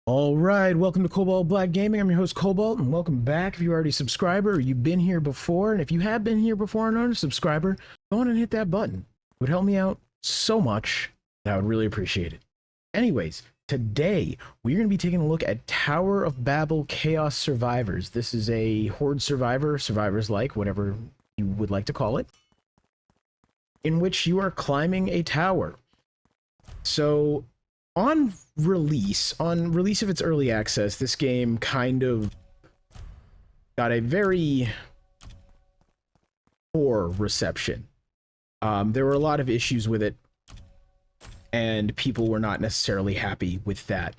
All right, welcome to Cobalt Black Gaming. I'm your host Cobalt, and welcome back. If you're already a subscriber or you've been here before, and if you have been here before and aren't a subscriber, go on and hit that button. It would help me out so much, and I would really appreciate it. Anyways, today we're going to be taking a look at Tower of Babel Chaos Survivors. This is a horde survivor, survivors-like, whatever you would like to call it, in which you are climbing a tower. So on release of its early access, this game kind of got a very poor reception. There were a lot of issues with it, and people were not necessarily happy with that.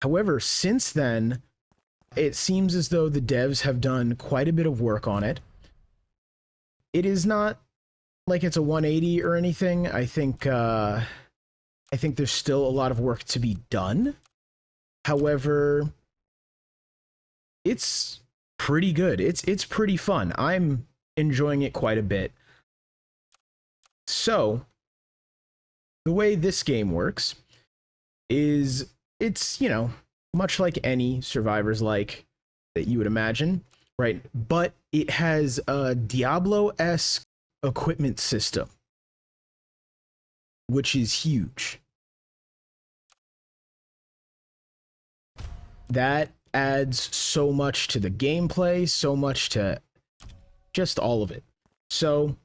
However, since then, it seems as though the devs have done quite a bit of work on it. It is not like it's a 180 or anything. I think there's still a lot of work to be done. However, it's pretty good. It's pretty fun. I'm enjoying it quite a bit. So, the way this game works is it's, much like any survivors-like that you would imagine, right? But it has a Diablo-esque equipment system, which is huge. That adds so much to the gameplay, so much to just all of it. So,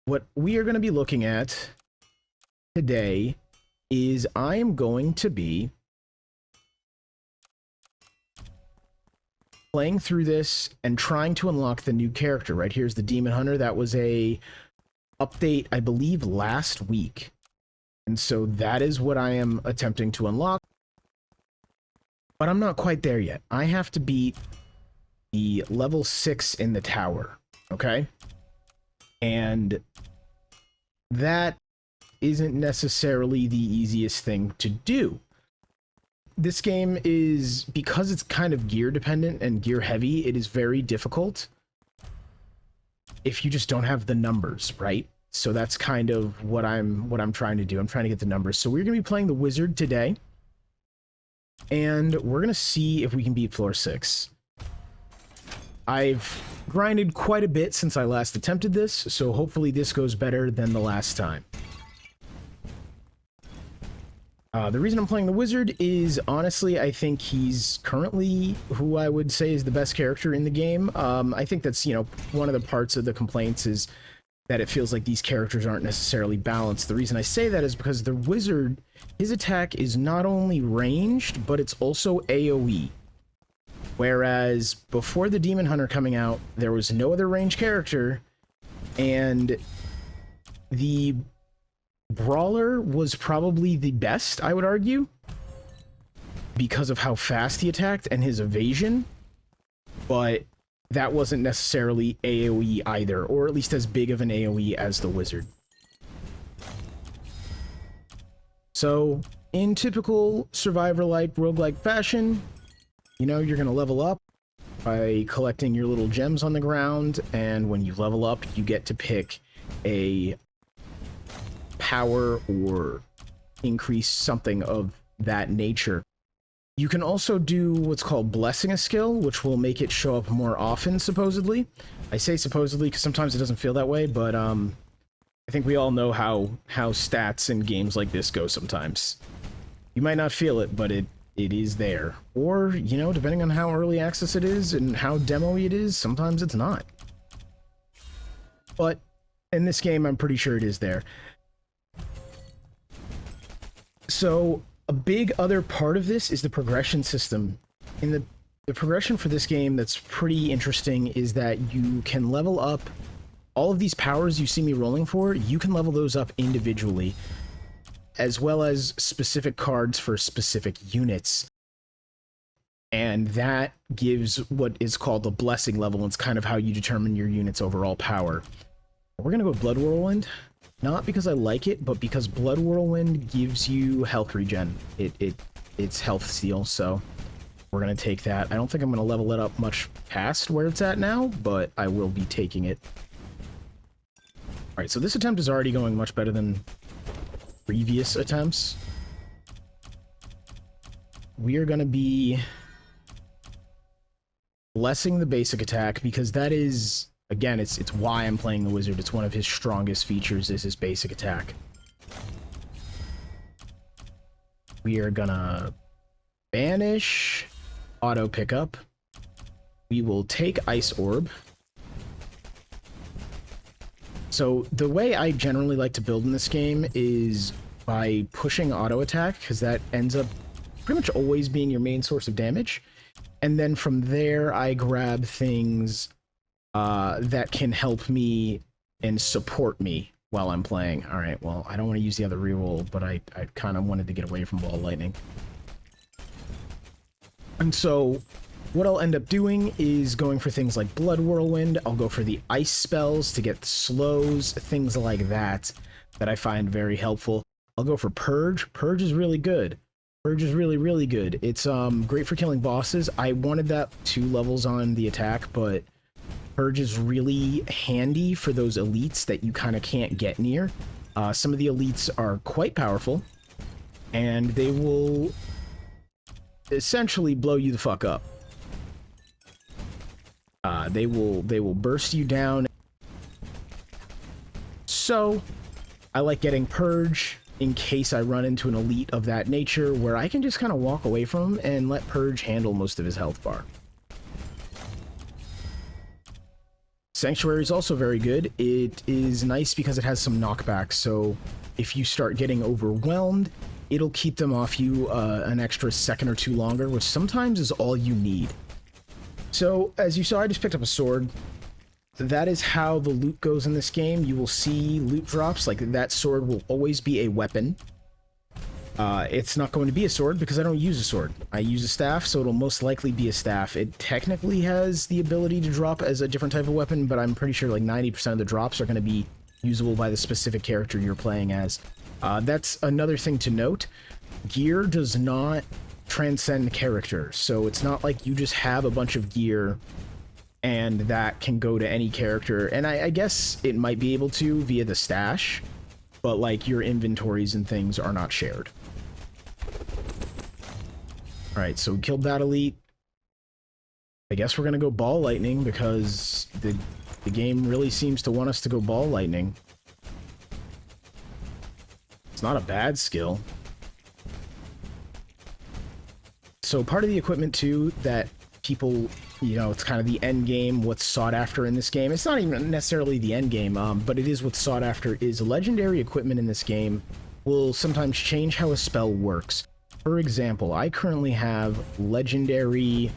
what we are going to be looking at today is I am going to be playing through this and trying to unlock the new character. Right here's the Demon Hunter. That was a update, I believe, last week. And so that is what I am attempting to unlock. But I'm not quite there yet. I have to beat the level 6 in the tower, okay? And that isn't necessarily the easiest thing to do. This game is, because it's kind of gear dependent and gear heavy, it is very difficult if you just don't have the numbers, right? So that's kind of what I'm trying to do. I'm trying to get the numbers. So we're going to be playing the Wizard today, and we're going to see if we can beat floor 6. I've grinded quite a bit since I last attempted this, so hopefully this goes better than the last time. The reason I'm playing the Wizard is, honestly, I think he's currently who I would say is the best character in the game. I think that's, one of the parts of the complaints is that it feels like these characters aren't necessarily balanced. The reason I say that is because the Wizard, his attack is not only ranged, but it's also AoE. Whereas before the Demon Hunter coming out, there was no other ranged character, and the Brawler was probably the best, I would argue, because of how fast he attacked and his evasion, but that wasn't necessarily AoE either, or at least as big of an AoE as the Wizard. So, in typical survivor-like, roguelike fashion, you're going to level up by collecting your little gems on the ground, and when you level up, you get to pick a power or increase something of that nature. You can also do what's called blessing a skill, which will make it show up more often, supposedly. I say supposedly because sometimes it doesn't feel that way, but I think we all know how stats in games like this go sometimes. You might not feel it, but it is there. Or, depending on how early access it is and how demo-y it is, sometimes it's not. But in this game, I'm pretty sure it is there. So, a big other part of this is the progression system. And the progression for this game that's pretty interesting is that you can level up all of these powers you see me rolling for, you can level those up individually, as well as specific cards for specific units. And that gives what is called the blessing level, and it's kind of how you determine your unit's overall power. We're gonna go Blood Whirlwind. Not because I like it, but because Blood Whirlwind gives you health regen. It's health steal, so we're going to take that. I don't think I'm going to level it up much past where it's at now, but I will be taking it. Alright, so this attempt is already going much better than previous attempts. we are going to be blessing the basic attack, because that is, again, it's why I'm playing the wizard. It's one of his strongest features is his basic attack. We are gonna banish auto pickup. We will take Ice Orb. So the way I generally like to build in this game is by pushing auto attack, because that ends up pretty much always being your main source of damage. And then from there, I grab things that can help me and support me while I'm playing. All right, well, I don't want to use the other reroll, but I kind of wanted to get away from Ball Lightning. And so what I'll end up doing is going for things like Blood Whirlwind. I'll go for the ice spells to get slows, things like that I find very helpful. I'll go for Purge. Purge is really good. Purge is really, really good. It's great for killing bosses. I wanted that 2 levels on the attack, but Purge is really handy for those elites that you kind of can't get near. Some of the elites are quite powerful, and they will essentially blow you the fuck up. They will burst you down. So I like getting Purge in case I run into an elite of that nature, where I can just kind of walk away from him and let Purge handle most of his health bar. Sanctuary is also very good. It is nice because it has some knockback, so if you start getting overwhelmed, it'll keep them off you an extra second or 2 longer, which sometimes is all you need. So, as you saw, I just picked up a sword. That is how the loot goes in this game. You will see loot drops, like that sword will always be a weapon. It's not going to be a sword because I don't use a sword. I use a staff, so it'll most likely be a staff. It technically has the ability to drop as a different type of weapon, but I'm pretty sure like 90% of the drops are going to be usable by the specific character you're playing as. That's another thing to note. Gear does not transcend character, so it's not like you just have a bunch of gear and that can go to any character. And I guess it might be able to via the stash, but like your inventories and things are not shared. Alright, so we killed that elite. I guess we're gonna go Ball Lightning because the game really seems to want us to go Ball Lightning. It's not a bad skill. So part of the equipment too that people, you know, it's kind of the end game, what's sought after in this game. It's not even necessarily the end game, but it is what's sought after, is legendary equipment in this game will sometimes change how a spell works. For example, I currently have a legendary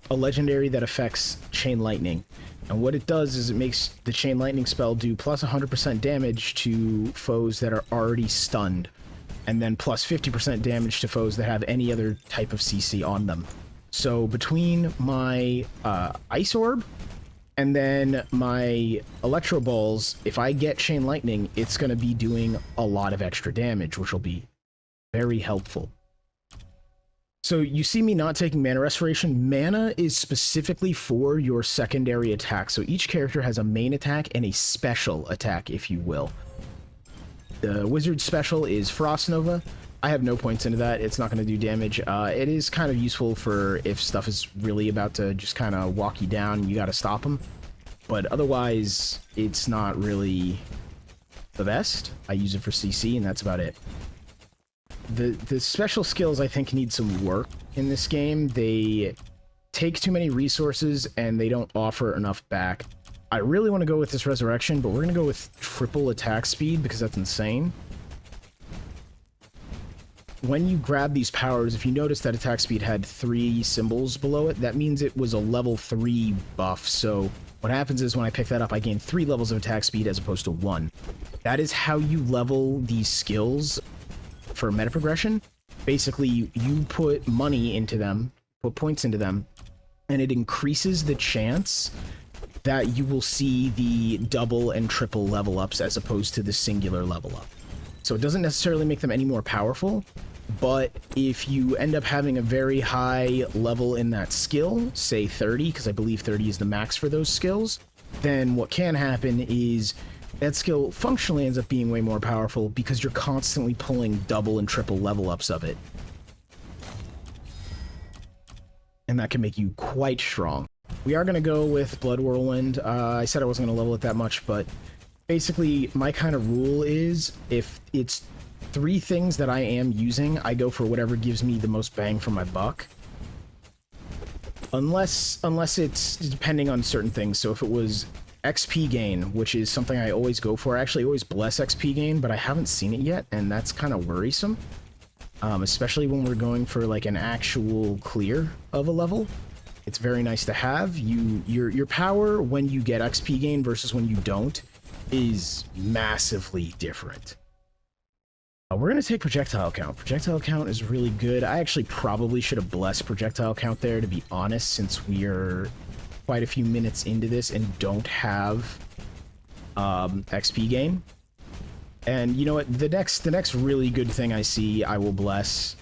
that affects Chain Lightning. And what it does is it makes the Chain Lightning spell do plus 100% damage to foes that are already stunned, and then plus 50% damage to foes that have any other type of CC on them. So between my Ice Orb and then my Electro Balls, if I get Chain Lightning, it's going to be doing a lot of extra damage, which will be very helpful. So you see me not taking Mana Restoration. Mana is specifically for your secondary attack. So each character has a main attack and a special attack, if you will. The Wizard special is Frost Nova. I have no points into that. It's not going to do damage. It is kind of useful for if stuff is really about to just kind of walk you down, you got to stop them. But otherwise, it's not really the best. I use it for CC, and that's about it. The special skills, I think, need some work in this game. They take too many resources, and they don't offer enough back. I really want to go with this Resurrection, but we're going to go with triple attack speed because that's insane. When you grab these powers, if you notice that attack speed had 3 symbols below it, that means it was a level 3 buff. So what happens is when I pick that up, I gain 3 levels of attack speed as opposed to 1. That is how you level these skills for meta progression. Basically, you put money into them, put points into them, and it increases the chance that you will see the double and triple level ups as opposed to the singular level up. So it doesn't necessarily make them any more powerful, but if you end up having a very high level in that skill, say 30, because I believe 30 is the max for those skills, then what can happen is that skill functionally ends up being way more powerful because you're constantly pulling double and triple level ups of it. and that can make you quite strong. We are going to go with Blood Whirlwind. I said I wasn't going to level it that much, but basically my kind of rule is if it's 3 things that I am using, I go for whatever gives me the most bang for my buck. Unless it's depending on certain things. So if it was XP gain, which is something I always go for, I actually always bless XP gain, but I haven't seen it yet, and that's kind of worrisome. Especially when we're going for like an actual clear of a level. It's very nice to have. Your power when you get XP gain versus when you don't is massively different. We're going to take projectile count. Projectile count is really good. I actually probably should have blessed projectile count there, to be honest, since we are quite a few minutes into this and don't have XP gain. And you know what? The next really good thing I see, I will bless,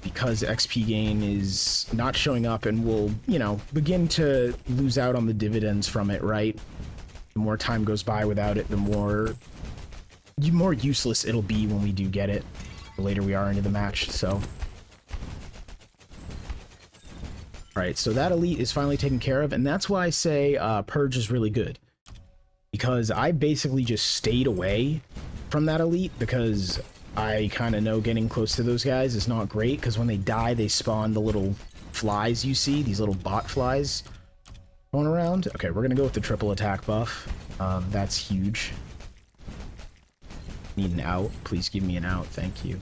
because XP gain is not showing up and we'll, you know, begin to lose out on the dividends from it, right? The more time goes by without it, the more useless it'll be when we do get it, the later we are into the match, so. Alright, so that elite is finally taken care of, and that's why I say Purge is really good. Because I basically just stayed away from that elite, because I kind of know getting close to those guys is not great, because when they die, they spawn the little flies you see, these little bot flies going around. Okay, we're going to go with the triple attack buff. That's huge. Need an out. Please give me an out. Thank you.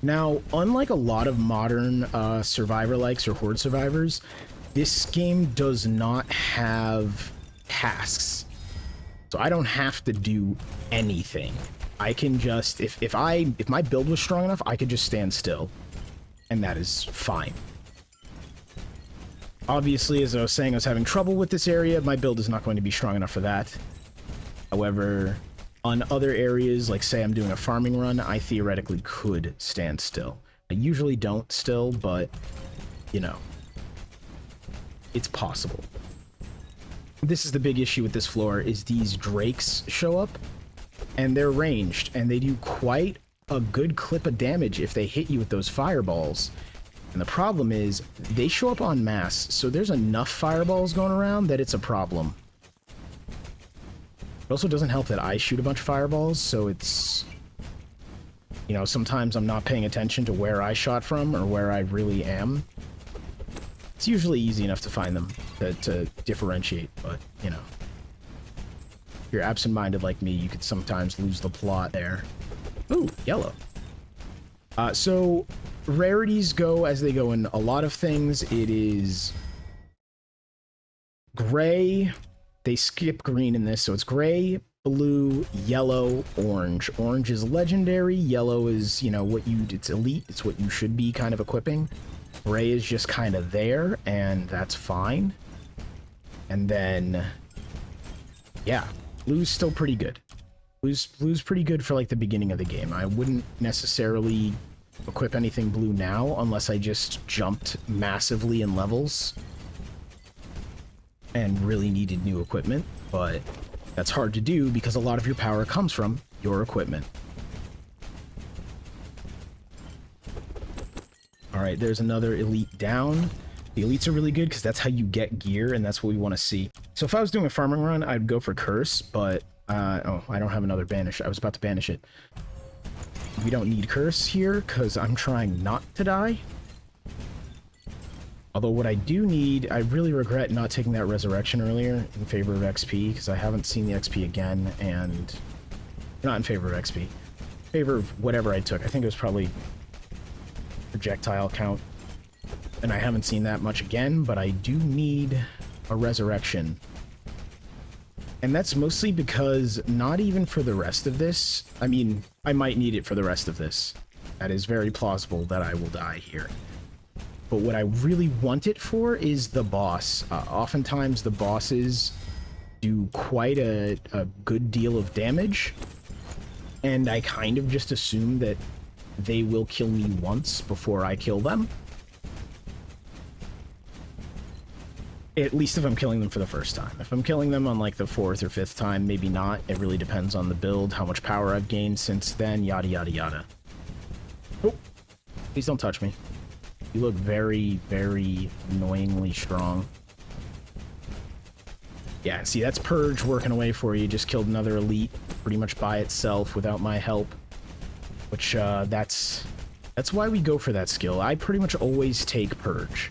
Now, unlike a lot of modern survivor-likes or horde survivors, this game does not have tasks. So I don't have to do anything. I can just, if my build was strong enough, I could just stand still. And that is fine. Obviously, as I was saying, I was having trouble with this area. My build is not going to be strong enough for that. However, on other areas, like say I'm doing a farming run, I theoretically could stand still. I usually don't still, but, you know, it's possible. This is the big issue with this floor, is these drakes show up, and they're ranged, and they do quite a good clip of damage if they hit you with those fireballs. And the problem is, they show up en masse, so there's enough fireballs going around that it's a problem. It also doesn't help that I shoot a bunch of fireballs, so it's, you know, sometimes I'm not paying attention to where I shot from or where I really am. It's usually easy enough to find them, to differentiate, but, you know. If you're absent-minded like me, you could sometimes lose the plot there. Ooh, yellow. So, rarities go as they go in a lot of things. It is gray. They skip green in this, so it's gray, blue, yellow, orange. Orange is legendary. Yellow is, you know, it's elite. It's what you should be kind of equipping. Gray is just kind of there, and that's fine. And then, yeah, blue's still pretty good. Blue's pretty good for, like, the beginning of the game. I wouldn't necessarily equip anything blue now, unless I just jumped massively in levels and really needed new equipment, but that's hard to do because a lot of your power comes from your equipment. Alright, there's another elite down. The elites are really good because that's how you get gear, and that's what we want to see. So if I was doing a farming run, I'd go for Curse, but, oh, I don't have another Banish. I was about to banish it. We don't need Curse here because I'm trying not to die. Although what I do need, I really regret not taking that Resurrection earlier in favor of XP, because I haven't seen the XP again, and not in favor of XP. In favor of whatever I took. I think it was probably projectile count, and I haven't seen that much again, but I do need a Resurrection. And that's mostly because not even for the rest of this, I mean, I might need it for the rest of this. That is very plausible that I will die here. But what I really want it for is the boss. Oftentimes the bosses do quite a good deal of damage, and I kind of just assume that they will kill me once before I kill them. At least if I'm killing them for the first time. If I'm killing them on like the 4th or 5th time, maybe not. It really depends on the build, how much power I've gained since then, yada yada yada. Oh, Please don't touch me. You look very, very annoyingly strong. Yeah, see, that's Purge working away for you. Just killed another elite pretty much by itself without my help. Which, that's why we go for that skill. I pretty much always take Purge.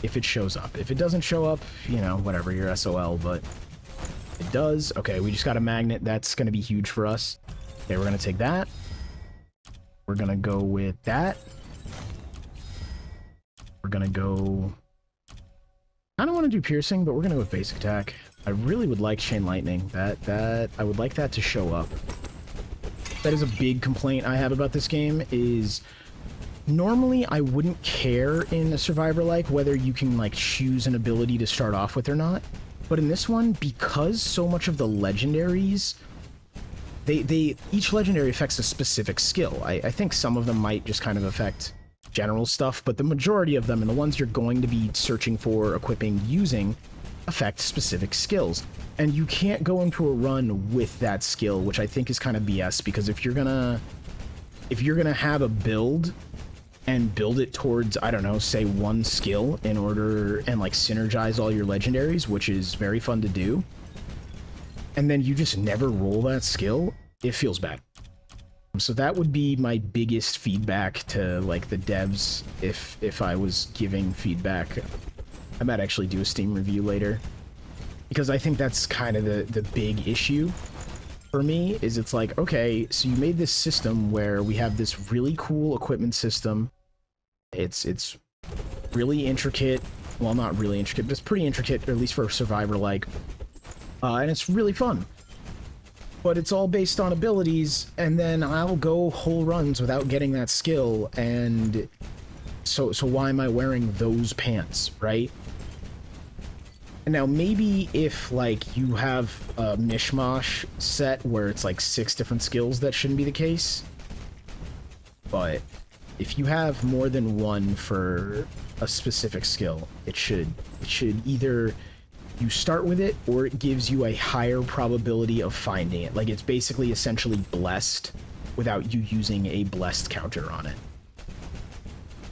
If it shows up. If it doesn't show up, you know, whatever, you're SOL, but it does. Okay, we just got a magnet. That's going to be huge for us. Okay, we're going to take that. We're going to go with that. We're going to go... I don't want to do piercing, but we're going to go with basic attack. I really would like chain lightning. I would like that to show up. That is a big complaint I have about this game, is normally I wouldn't care in a survivor-like whether you can, like, choose an ability to start off with or not. But in this one, because so much of the legendaries, each legendary affects a specific skill. I think some of them might just kind of affect general stuff, but the majority of them, and the ones you're going to be searching for, equipping, using, affect specific skills. And you can't go into a run with that skill, which I think is kind of BS, because if you're gonna have a build and build it towards, I don't know, say one skill in order and like synergize all your legendaries, which is very fun to do, and then you just never roll that skill, it feels bad. So that would be my biggest feedback to like the devs if I was giving feedback. I might actually do a Steam review later, because I think that's kind of the big issue for me, is it's like, okay, so you made this system where we have this really cool equipment system. It's really intricate. Well, not really intricate, but it's pretty intricate, or at least for a survivor-like. And it's really fun. But it's all based on abilities, and then I'll go whole runs without getting that skill, and so why am I wearing those pants, right? And now maybe if, like, you have a mishmash set where it's like 6 different skills, that shouldn't be the case. But if you have more than one for a specific skill, it should either you start with it, or it gives you a higher probability of finding it. Like, it's basically essentially blessed without you using a blessed counter on it.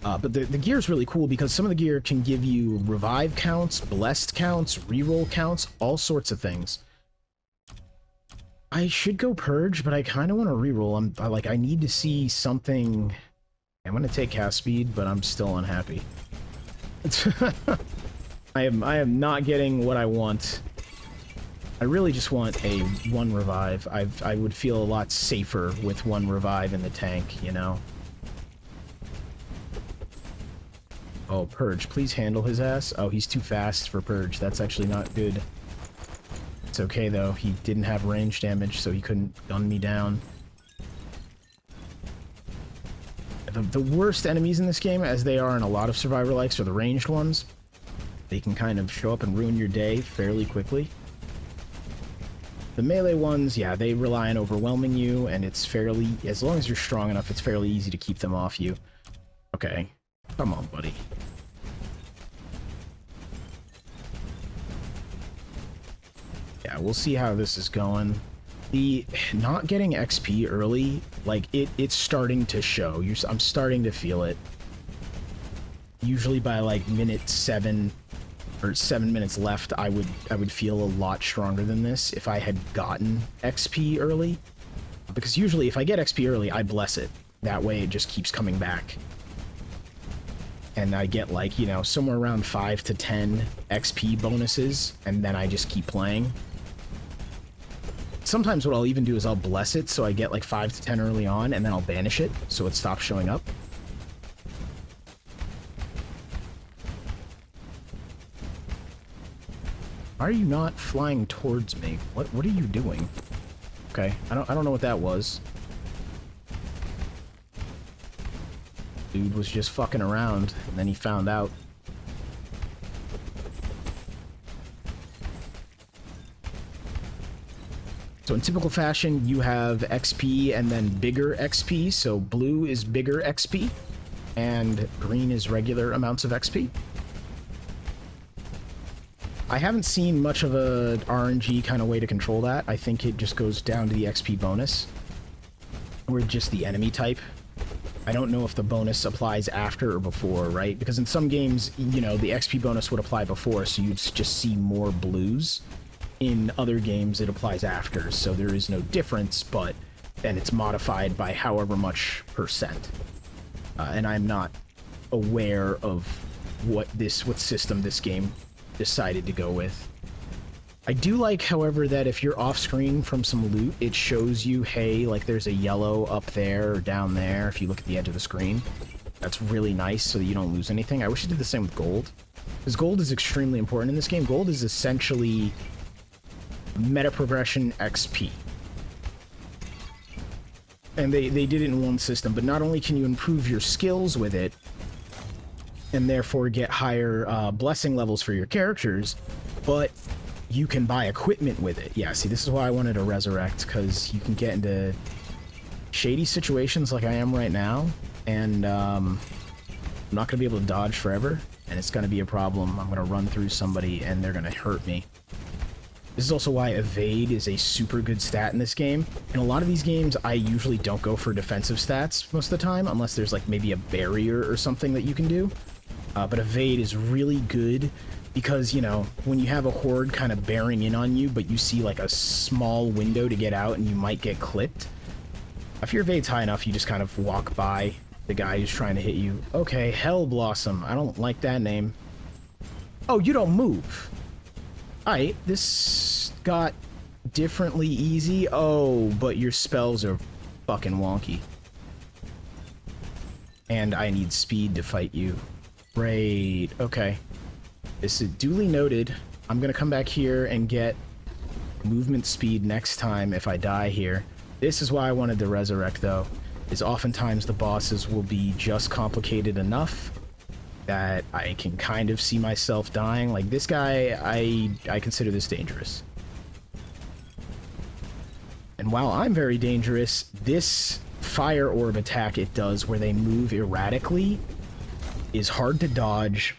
But the gear is really cool, because some of the gear can give you revive counts, blessed counts, reroll counts, all sorts of things. I should go Purge, but I kind of want to reroll. I need to see something. I'm going to take cast speed, but I'm still unhappy. I am not getting what I want. I really just want a 1 revive. I would feel a lot safer with 1 revive in the tank, you know? Oh, Purge, please handle his ass. Oh, he's too fast for Purge. That's actually not good. It's okay, though. He didn't have range damage, so he couldn't gun me down. The worst enemies in this game, as they are in a lot of survivor-likes, are the ranged ones. They can kind of show up and ruin your day fairly quickly. The melee ones, yeah, they rely on overwhelming you, and it's fairly, as long as you're strong enough, it's fairly easy to keep them off you. Okay. Come on, buddy. Yeah, we'll see how this is going. The not getting XP early, like, it's starting to show. I'm starting to feel it. Usually by, like, minute 7, or 7 minutes left, I would feel a lot stronger than this if I had gotten XP early. Because usually if I get XP early, I bless it. That way it just keeps coming back. And I get, like, you know, somewhere around 5 to 10 XP bonuses, and then I just keep playing. Sometimes what I'll even do is I'll bless it, so I get like 5 to 10 early on, and then I'll banish it, so it stops showing up. Why are you not flying towards me? What are you doing? Okay, I don't know what that was. Dude was just fucking around, and then he found out. So in typical fashion, you have XP and then bigger XP. So blue is bigger XP, and green is regular amounts of XP. I haven't seen much of a RNG kind of way to control that. I think it just goes down to the XP bonus, or just the enemy type. I don't know if the bonus applies after or before, right? Because in some games, you know, the XP bonus would apply before, so you'd just see more blues. In other games, it applies after, so there is no difference, but then it's modified by however much percent. And I'm not aware of what system this game decided to go with. I do like, however, that if you're off-screen from some loot, it shows you, hey, like there's a yellow up there or down there if you look at the edge of the screen. That's really nice so that you don't lose anything. I wish it did the same with gold, because gold is extremely important in this game. Gold is essentially meta progression XP. And they did it in one system, but not only can you improve your skills with it, and therefore get higher blessing levels for your characters, but you can buy equipment with it. Yeah, see, this is why I wanted to resurrect, because you can get into shady situations like I am right now, and I'm not going to be able to dodge forever, and it's going to be a problem. I'm going to run through somebody, and they're going to hurt me. This is also why evade is a super good stat in this game. In a lot of these games, I usually don't go for defensive stats most of the time, unless there's like maybe a barrier or something that you can do. But evade is really good because, you know, when you have a horde kind of bearing in on you, but you see like a small window to get out and you might get clipped, if your evade's high enough, you just kind of walk by the guy who's trying to hit you. Okay, Hell Blossom. I don't like that name. Oh, you don't move. Alright, this got differently easy. Oh, but your spells are fucking wonky. And I need speed to fight you. Great. Okay. This is duly noted. I'm gonna come back here and get movement speed next time if I die here. This is why I wanted to resurrect, though, is oftentimes the bosses will be just complicated enough that I can kind of see myself dying. Like this guy, I consider this dangerous. And while I'm very dangerous, this fire orb attack it does where they move erratically is hard to dodge,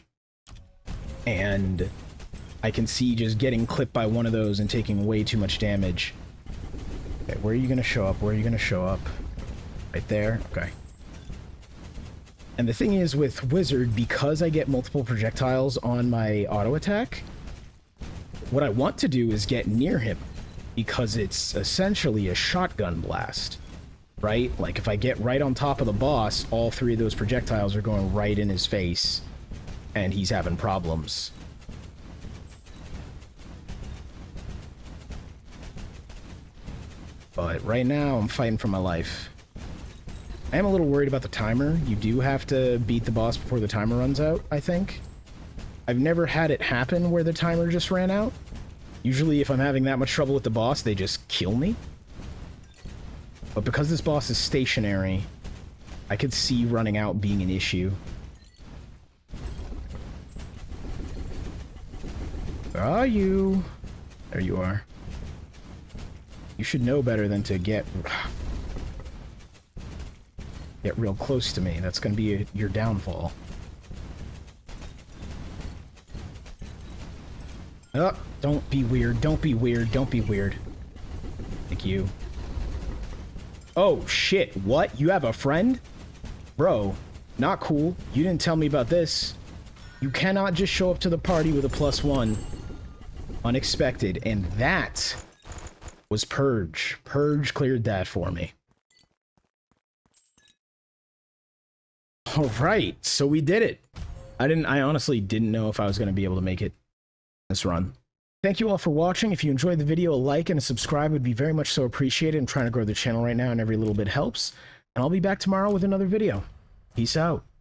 and I can see just getting clipped by one of those and taking way too much damage. Okay, where are you gonna show up? Where are you gonna show up? Right there? Okay. And the thing is with Wizard, because I get multiple projectiles on my auto attack, what I want to do is get near him, because it's essentially a shotgun blast, right? Like if I get right on top of the boss, all three of those projectiles are going right in his face, and he's having problems. But right now, I'm fighting for my life. I am a little worried about the timer. You do have to beat the boss before the timer runs out, I think. I've never had it happen where the timer just ran out. Usually, if I'm having that much trouble with the boss, they just kill me. But because this boss is stationary, I could see running out being an issue. Where are you? There you are. You should know better than to get real close to me. That's going to be your downfall. Oh, don't be weird. Don't be weird. Don't be weird. Thank you. Oh, shit. What? You have a friend? Bro, not cool. You didn't tell me about this. You cannot just show up to the party with a +1. Unexpected. And that was Purge. Purge cleared that for me. Alright, so we did it. I honestly didn't know if I was going to be able to make it this run. Thank you all for watching. If you enjoyed the video, a like and a subscribe would be very much so appreciated. I'm trying to grow the channel right now, and every little bit helps. And I'll be back tomorrow with another video. Peace out.